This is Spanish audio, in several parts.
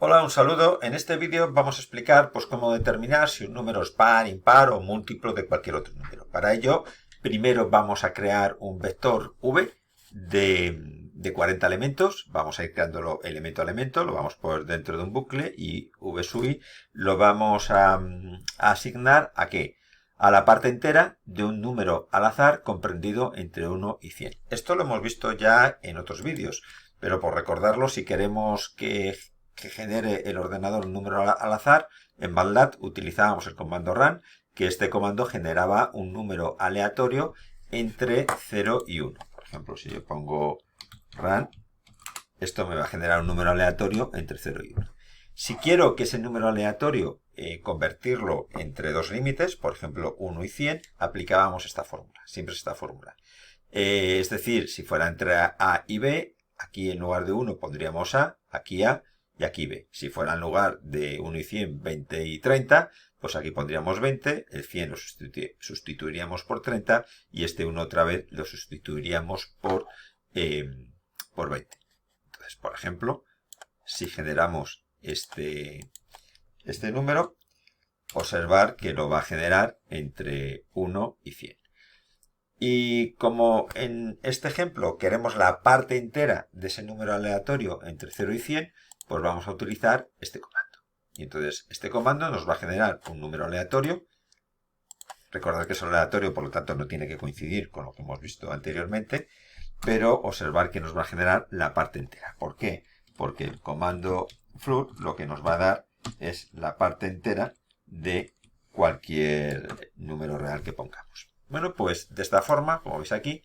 Hola, un saludo. En este vídeo vamos a explicar cómo determinar si un número es par, impar o múltiplo de cualquier otro número. Para ello, primero vamos a crear un vector v de 40 elementos. Vamos a ir creándolo elemento a elemento, lo vamos a poner dentro de un bucle y v sub i lo vamos a asignar ¿a qué? A la parte entera de un número al azar comprendido entre 1 y 100. Esto lo hemos visto ya en otros vídeos, pero por recordarlo, si queremos que genere el ordenador un número al azar, en MATLAB utilizábamos el comando run, que este comando generaba un número aleatorio entre 0 y 1. Por ejemplo, si yo pongo run, esto me va a generar un número aleatorio entre 0 y 1. Si quiero que ese número aleatorio convertirlo entre dos límites, por ejemplo 1 y 100, aplicábamos esta fórmula, siempre es esta fórmula. Es decir, si fuera entre A y B, aquí en lugar de 1 pondríamos A, aquí A y aquí B. Si fuera en lugar de 1 y 100, 20 y 30, pues aquí pondríamos 20, el 100 lo sustituiríamos por 30 y este 1 otra vez lo sustituiríamos por 20. Entonces, por ejemplo, si generamos este número, observar que lo va a generar entre 1 y 100. Y como en este ejemplo queremos la parte entera de ese número aleatorio entre 0 y 100, pues vamos a utilizar este comando. Y entonces este comando nos va a generar un número aleatorio. Recordad que es aleatorio, por lo tanto no tiene que coincidir con lo que hemos visto anteriormente, pero observar que nos va a generar la parte entera. ¿Por qué? Porque el comando float lo que nos va a dar es la parte entera de cualquier número real que pongamos. Bueno, pues de esta forma, como veis aquí,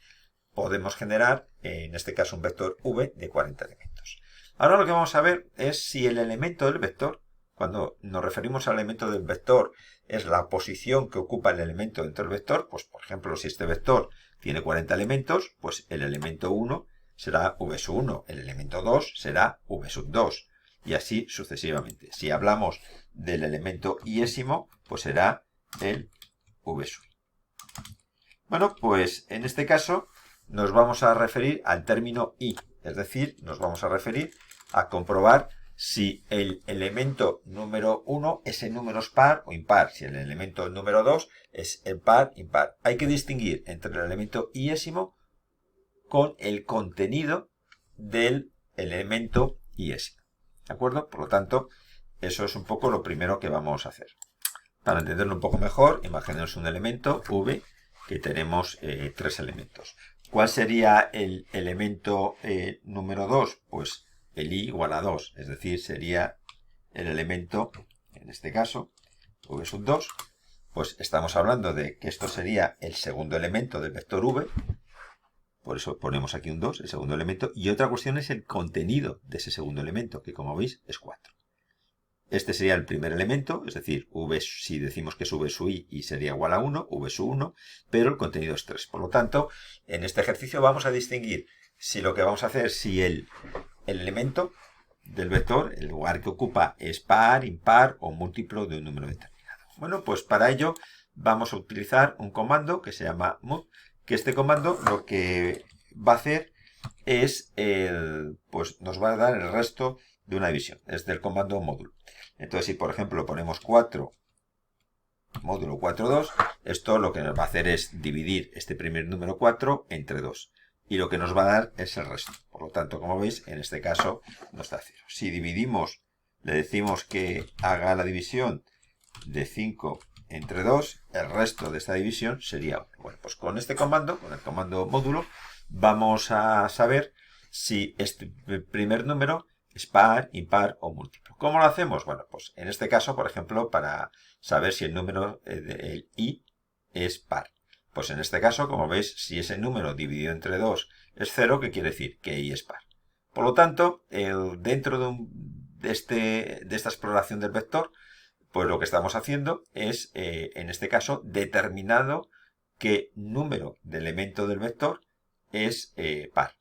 podemos generar, en este caso, un vector v de 40 elementos. Ahora lo que vamos a ver es si el elemento del vector, cuando nos referimos al elemento del vector, es la posición que ocupa el elemento dentro del vector, pues por ejemplo, si este vector tiene 40 elementos, pues el elemento 1 será v sub 1, el elemento 2 será v sub 2, y así sucesivamente. Si hablamos del elemento iésimo, pues será el v sub i. Bueno, pues en este caso nos vamos a referir al término i, es decir, nos vamos a referir a comprobar si el elemento número 1, ese número es par o impar, si el elemento número 2 es el par, impar. Hay que distinguir entre el elemento iésimo con el contenido del elemento iésimo. ¿De acuerdo? Por lo tanto, eso es un poco lo primero que vamos a hacer. Para entenderlo un poco mejor, imaginemos un elemento v que tenemos tres elementos. ¿Cuál sería el elemento número 2? Pues el i igual a 2, es decir, sería el elemento, en este caso, v sub 2, pues estamos hablando de que esto sería el segundo elemento del vector v, por eso ponemos aquí un 2, el segundo elemento, y otra cuestión es el contenido de ese segundo elemento, que como veis es 4. Este sería el primer elemento, es decir, v, si decimos que es v sub i sería igual a 1, v sub 1, pero el contenido es 3. Por lo tanto, en este ejercicio vamos a distinguir si lo que vamos a hacer, si el elemento del vector, el lugar que ocupa, es par, impar o múltiplo de un número determinado. Bueno, pues para ello vamos a utilizar un comando que se llama move, que este comando lo que va a hacer es, pues nos va a dar el resto de una división, es del comando módulo. Entonces, si por ejemplo ponemos 4 módulo 4, 2, esto lo que nos va a hacer es dividir este primer número 4 entre 2. Y lo que nos va a dar es el resto. Por lo tanto, como veis, en este caso nos da 0. Si dividimos, le decimos que haga la división de 5 entre 2, el resto de esta división sería 1. Bueno, pues con este comando, con el comando módulo, vamos a saber si este primer número es par, impar o múltiplo. ¿Cómo lo hacemos? Bueno, pues en este caso, por ejemplo, para saber si el número del i es par. Pues en este caso, como veis, si ese número dividido entre 2 es 0, ¿qué quiere decir? Que i es par. Por lo tanto, dentro de esta exploración del vector, pues lo que estamos haciendo es, en este caso, determinado qué número de elemento del vector es par.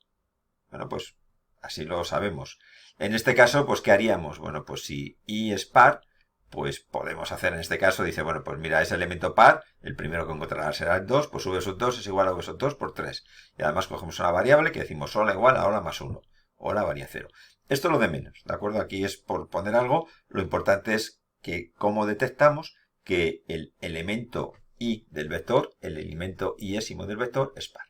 Bueno, pues así lo sabemos. En este caso, pues ¿qué haríamos? Bueno, pues si i es par, pues podemos hacer en este caso, dice, bueno, pues mira, ese elemento par, el primero que encontrará será el 2, pues v sub 2 es igual a v sub 2 por 3. Y además cogemos una variable que decimos hola igual a hola más 1. Hola varía 0. Esto es lo de menos, ¿de acuerdo? Aquí es por poner algo, lo importante es que cómo detectamos que el elemento y del vector, el elemento iésimo del vector es par.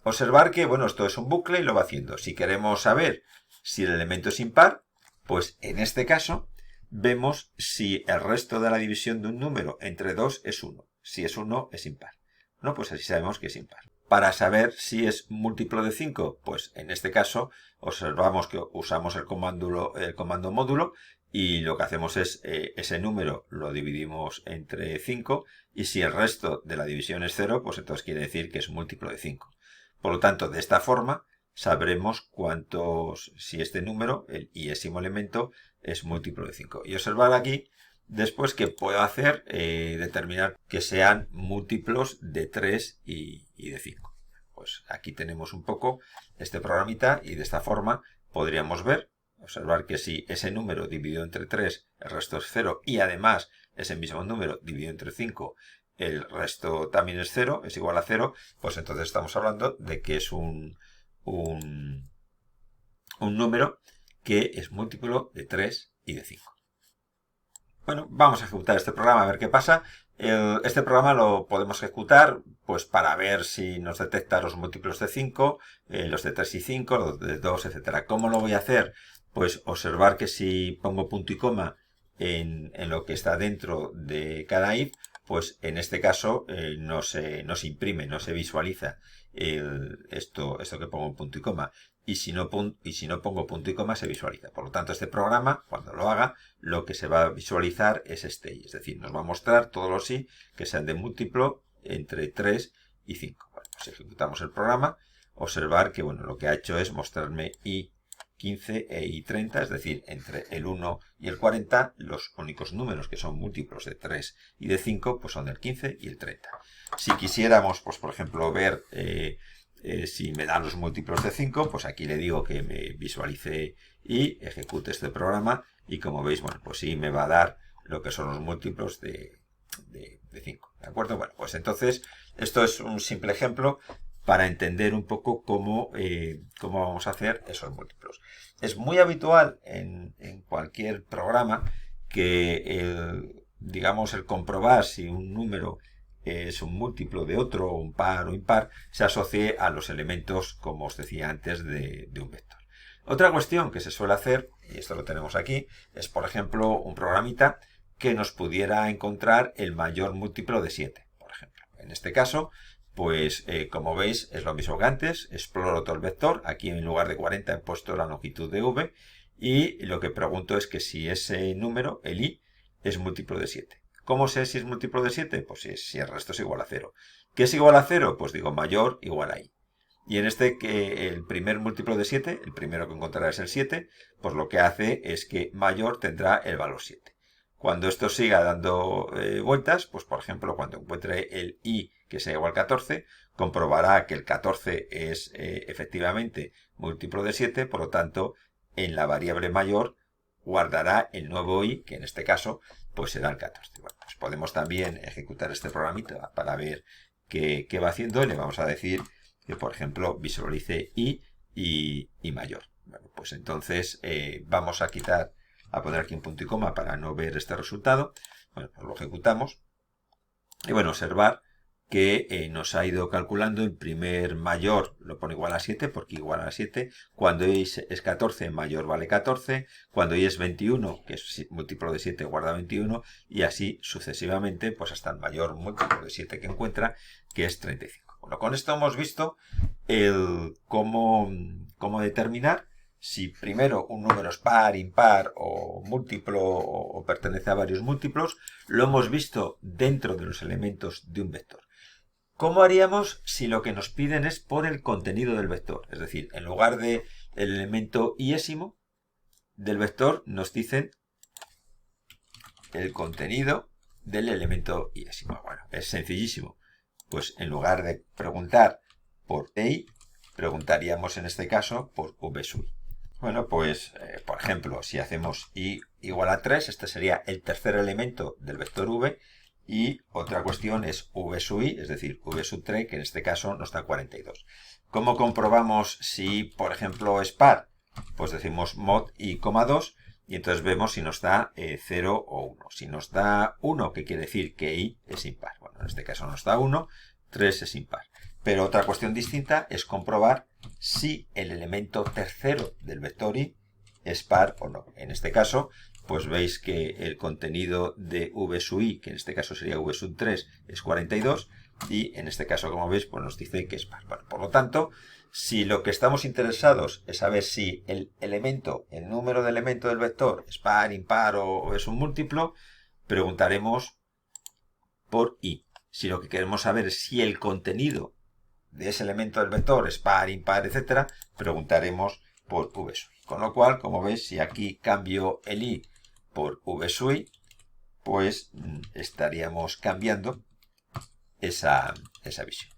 Observar que, bueno, esto es un bucle y lo va haciendo. Si queremos saber si el elemento es impar, pues en este caso vemos si el resto de la división de un número entre 2 es 1. Si es 1 es impar. No, pues así sabemos que es impar. Para saber si es múltiplo de 5, pues en este caso observamos que usamos el comando módulo y lo que hacemos es ese número lo dividimos entre 5 y si el resto de la división es 0, pues entonces quiere decir que es múltiplo de 5. Por lo tanto, de esta forma sabremos si este número, el iésimo elemento, es múltiplo de 5. Y observar aquí después que puedo hacer, determinar que sean múltiplos de 3 y de 5. Pues aquí tenemos un poco este programita y de esta forma podríamos observar que si ese número dividido entre 3, el resto es 0 y además ese mismo número dividido entre 5, el resto también es 0, es igual a 0, pues entonces estamos hablando de que es un número que es múltiplo de 3 y de 5. Bueno, vamos a ejecutar este programa a ver qué pasa. Este programa lo podemos ejecutar pues para ver si nos detecta los múltiplos de 5, los de 3 y 5, los de 2, etcétera. ¿Cómo lo voy a hacer? Pues observar que si pongo punto y coma en lo que está dentro de cada if, pues en este caso no se imprime, no se visualiza esto que pongo en punto y coma. Y si no pongo punto y coma se visualiza. Por lo tanto, este programa, cuando lo haga, lo que se va a visualizar es este i. Es decir, nos va a mostrar todos los i que sean de múltiplo entre 3 y 5. Bueno, pues ejecutamos el programa. Observar que bueno, lo que ha hecho es mostrarme i 15 e i 30, es decir, entre el 1 y el 40, los únicos números que son múltiplos de 3 y de 5, pues son el 15 y el 30. Si quisiéramos, pues por ejemplo, ver si me dan los múltiplos de 5, pues aquí le digo que me visualice y ejecute este programa y como veis, bueno, pues sí me va a dar lo que son los múltiplos de 5, ¿de acuerdo? Bueno, pues entonces esto es un simple ejemplo para entender un poco cómo vamos a hacer esos múltiplos. Es muy habitual en cualquier programa que digamos el comprobar si un número es un múltiplo de otro, un par o impar, se asocie a los elementos, como os decía antes, de un vector. Otra cuestión que se suele hacer, y esto lo tenemos aquí, es por ejemplo un programita que nos pudiera encontrar el mayor múltiplo de 7, por ejemplo. En este caso, pues como veis es lo mismo que antes, exploro todo el vector, aquí en lugar de 40 he puesto la longitud de v y lo que pregunto es que si ese número, el i, es múltiplo de 7. ¿Cómo sé si es múltiplo de 7? Pues si el resto es igual a 0. ¿Qué es igual a 0? Pues digo mayor igual a i. Y en el primer múltiplo de 7, el primero que encontrará es el 7, pues lo que hace es que mayor tendrá el valor 7. Cuando esto siga dando vueltas, pues por ejemplo cuando encuentre el i que sea igual a 14, comprobará que el 14 es efectivamente múltiplo de 7, por lo tanto en la variable mayor guardará el nuevo i, que en este caso pues será el 14. Bueno, pues podemos también ejecutar este programita para ver qué va haciendo y le vamos a decir que, por ejemplo, visualice i y mayor. Bueno, pues entonces vamos a poner aquí un punto y coma para no ver este resultado. Bueno, pues lo ejecutamos. Y bueno, observar que nos ha ido calculando el primer mayor, lo pone igual a 7 porque igual a 7, cuando i es 14 mayor vale 14, cuando i es 21 que es múltiplo de 7 guarda 21 y así sucesivamente pues hasta el mayor múltiplo de 7 que encuentra que es 35. Bueno, con esto hemos visto cómo determinar si primero un número es par, impar o múltiplo o pertenece a varios múltiplos. Lo hemos visto dentro de los elementos de un vector. ¿Cómo haríamos si lo que nos piden es por el contenido del vector? Es decir, en lugar del elemento iésimo del vector nos dicen el contenido del elemento iésimo. Bueno, es sencillísimo. Pues en lugar de preguntar por i, preguntaríamos en este caso por v sub i. Bueno, pues por ejemplo, si hacemos i igual a 3, este sería el tercer elemento del vector v. Y otra cuestión es v sub i, es decir, v sub 3, que en este caso nos da 42. ¿Cómo comprobamos si, por ejemplo, es par? pues decimos mod i,2 y entonces vemos si nos da 0 o 1. Si nos da 1, ¿qué quiere decir? Que i es impar. Bueno, en este caso nos da 1, 3 es impar. Pero otra cuestión distinta es comprobar si el elemento tercero del vector i es par o no. En este caso, pues veis que el contenido de v sub i, que en este caso sería v sub 3, es 42, y en este caso, como veis, pues nos dice que es par. Bueno, por lo tanto, si lo que estamos interesados es saber si el número de elementos del vector es par, impar o es un múltiplo, preguntaremos por i. Si lo que queremos saber es si el contenido de ese elemento del vector es par, impar, etcétera, preguntaremos por v sub i. Con lo cual, como veis, si aquí cambio el i por v sub i, pues estaríamos cambiando esa visión.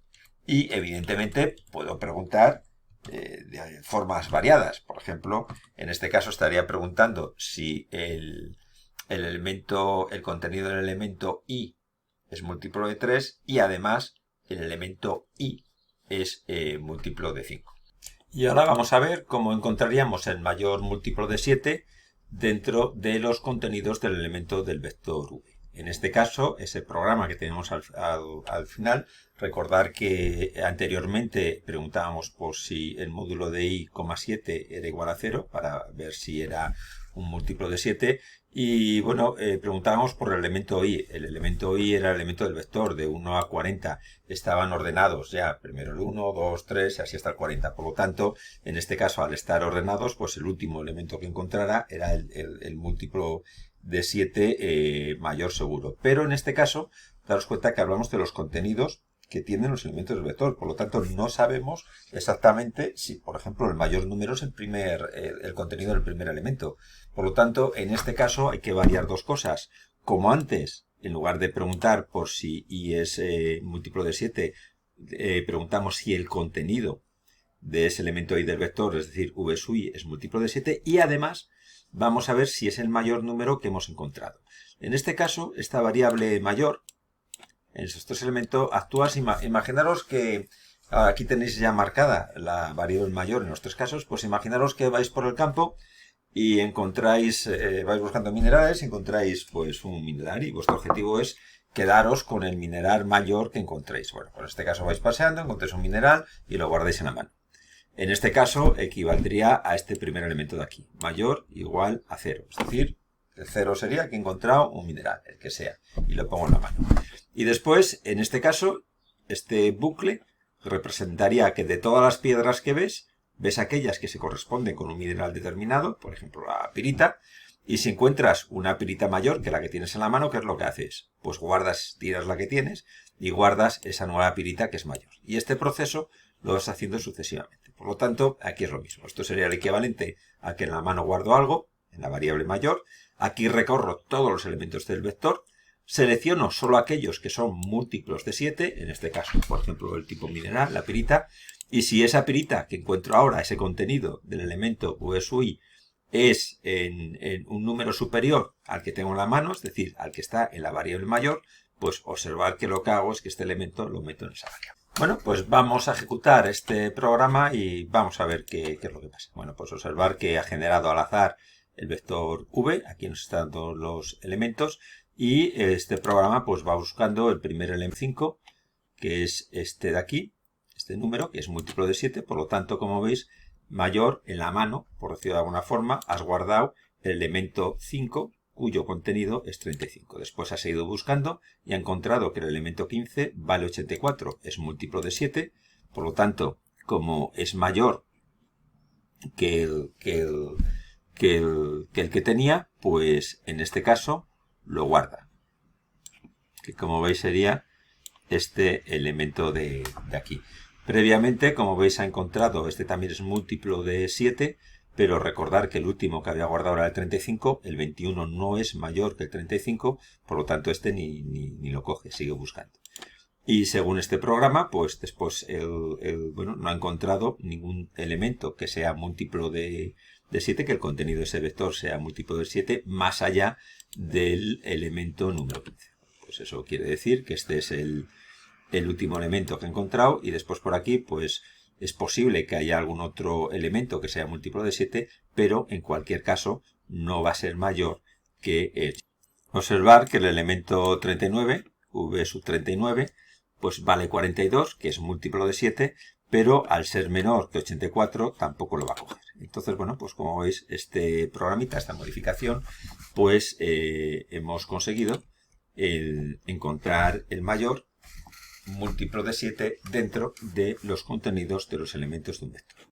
Y evidentemente puedo preguntar de formas variadas. Por ejemplo, en este caso estaría preguntando si el contenido del elemento i es múltiplo de 3 y además el elemento i es múltiplo de 5. Y ahora vamos a ver cómo encontraríamos el mayor múltiplo de 7 dentro de los contenidos del elemento del vector v. En este caso, ese programa que tenemos al final, recordar que anteriormente preguntábamos por si el módulo de i,7 era igual a 0 para ver si era un múltiplo de 7 y bueno, preguntábamos por el elemento i. El elemento i era el elemento del vector de 1 a 40. Estaban ordenados ya primero el 1, 2, 3 y así hasta el 40. Por lo tanto, en este caso, al estar ordenados, pues el último elemento que encontrara era el múltiplo de 7 mayor seguro. Pero en este caso, daros cuenta que hablamos de los contenidos que tienen los elementos del vector. Por lo tanto, no sabemos exactamente si, por ejemplo, el mayor número es el contenido del primer elemento. Por lo tanto, en este caso hay que variar dos cosas. Como antes, en lugar de preguntar por si i es múltiplo de 7, preguntamos si el contenido de ese elemento i del vector, es decir, v sub i, es múltiplo de 7 y además vamos a ver si es el mayor número que hemos encontrado. En este caso, esta variable mayor, en esos tres elementos, imaginaros que aquí tenéis ya marcada la variable mayor en los tres casos, pues imaginaros que vais por el campo y encontráis, vais buscando minerales, encontráis pues un mineral y vuestro objetivo es quedaros con el mineral mayor que encontréis. Bueno, pues en este caso vais paseando, encontráis un mineral y lo guardáis en la mano. En este caso equivaldría a este primer elemento de aquí, mayor igual a 0. Es decir, el 0 sería que he encontrado un mineral, el que sea, y lo pongo en la mano. Y después, en este caso, este bucle representaría que de todas las piedras que ves aquellas que se corresponden con un mineral determinado, por ejemplo la pirita, y si encuentras una pirita mayor que la que tienes en la mano, ¿qué es lo que haces? Pues tiras la que tienes y guardas esa nueva pirita que es mayor. Y este proceso lo vas haciendo sucesivamente. Por lo tanto, aquí es lo mismo. Esto sería el equivalente a que en la mano guardo algo, en la variable mayor. Aquí recorro todos los elementos del vector. Selecciono solo aquellos que son múltiplos de 7, en este caso, por ejemplo, el tipo mineral, la pirita. Y si esa pirita que encuentro ahora, ese contenido del elemento v sub i, es en un número superior al que tengo en la mano, es decir, al que está en la variable mayor, pues observar que lo que hago es que este elemento lo meto en esa variable. Bueno, pues vamos a ejecutar este programa y vamos a ver qué es lo que pasa. Bueno, pues observar que ha generado al azar el vector v, aquí nos están dando los elementos, y este programa pues va buscando el primer elemento 5, que es este de aquí, este número, que es múltiplo de 7, por lo tanto, como veis, mayor en la mano, por decirlo de alguna forma, has guardado el elemento 5, cuyo contenido es 35. Después ha seguido buscando y ha encontrado que el elemento 15 vale 84, es múltiplo de 7, por lo tanto, como es mayor que el que tenía, pues en este caso lo guarda. Que como veis sería este elemento de aquí. Previamente, como veis, ha encontrado, este también es múltiplo de 7, pero recordar que el último que había guardado era el 35, el 21 no es mayor que el 35, por lo tanto este ni lo coge, sigue buscando. Y según este programa, pues después bueno, no ha encontrado ningún elemento que sea múltiplo de 7, que el contenido de ese vector sea múltiplo de 7, más allá del elemento número 15. Pues eso quiere decir que este es el último elemento que he encontrado y después por aquí pues Es posible que haya algún otro elemento que sea múltiplo de 7, pero en cualquier caso no va a ser mayor que el. Observar que el elemento 39, v sub 39, pues vale 42, que es múltiplo de 7, pero al ser menor que 84 tampoco lo va a coger. Entonces, bueno, pues como veis, este programita, esta modificación, pues hemos conseguido encontrar el mayor múltiplo de 7 dentro de los contenidos de los elementos de un vector.